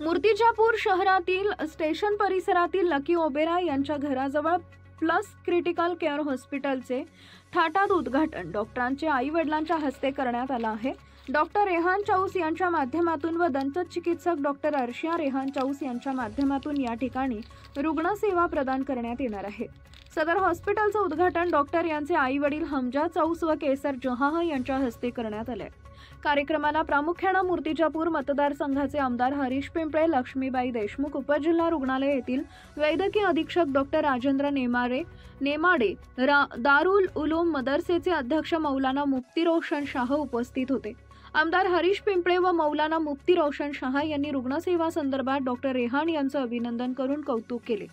मूर्तिजापूर शहरातील स्टेशन परिसरातील लकी ओबेरॉय यांच्या घराजवळ प्लस क्रिटिकल केअर हॉस्पिटलचे थाटात उद्घाटन डॉक्टरांच्या आई वडिलांच्या हस्ते करण्यात आलं आहे। डॉक्टर रेहान चौस यांच्या माध्यमातून व दंतचिकित्सक डॉक्टर अर्शिया रेहान चौस यांच्या माध्यमातून या ठिकाणी रुग्णसेवा प्रदान करण्यात येणार आहे। सदर हॉस्पिटलचं उद्घाटन डॉक्टर यांचे आई वडील हमजा चौस व केसर जहां यांच्या हस्ते करण्यात आले। कार्यक्रमाला प्रामुख्याने मूर्तिजापूर मतदारसंघाचे आमदार हरीश पिंपळे, लक्ष्मीबाई देशमुख, उपजिल्हा रुग्णालय येथील वैद्यकीय अधीक्षक डॉक्टर राजेंद्र नेमाडे, दारुल उलूम मदरसेचे अध्यक्ष मौलाना मुफ्ती रोशन शाह उपस्थित होते। आमदार हरीश पिंपळे व मौलाना मुफ्ती रोशन शाह यांनी रुग्णसेवा संदर्भात डॉक्टर रेहान यांचं अभिनंदन करून कौतुक केले।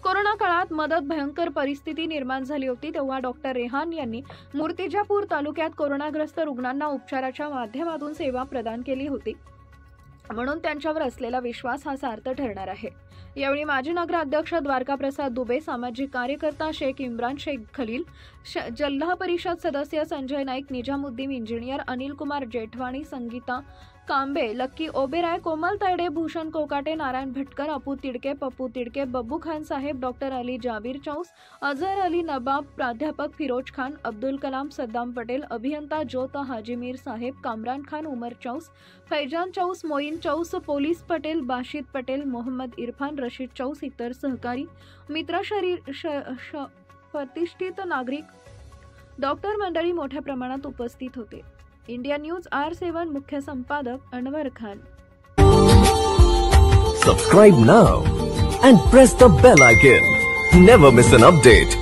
कोरोना काळात मदत भयंकर परिस्थिती निर्माण झाली होती, तेव्हा डॉक्टर रेहान यांनी मूर्तिजापूर तालुक्यात कोरोनाग्रस्त रुग्णांना उपचाराच्या माध्यमातून सेवा प्रदान केली होती, म्हणून त्यांच्यावर असलेला विश्वास हा सार्थ ठरणार आहे। यावेळी माजी नगराध्यक्ष द्वारकाप्रसाद दुबे, सामाजिक कार्यकर्ता शेख इम्रान शेख खलील, जिल्हा परिषद सदस्य संजय नाईक, निजामुद्दीन इंजिनियर अनिल कुमार जेठवाणी, संगीता कांबे, लक्की ओबेरॉय, कोमल तैडे, भूषण कोकाटे, नारायण भटकर, अपू तिडके, पप्पू तिडके, बब्बू खान साहेब, डॉक्टर अली जाबीर चौस, अजहर अली नबाब, प्राध्यापक फिरोज खान, अब्दुल कलाम, सद्दाम पटेल, अभियंता ज्योत हाजी मीर साहेब, कामरान खान, उमर चौस, फैजान चौस, मोईन चौस, पोलीस पटेल, बाशिद पटेल, मोहम्मद इरफान, रशीद चौस, इतर सहकारी मित्र, प्रतिष्ठित नागरिक, डॉक्टर मंडळी मोठ्या प्रमाणात उपस्थित होते। इंडिया न्यूज R7 मुख्य संपादक Anwar Khan. Subscribe now and press the bell icon. Never miss an update.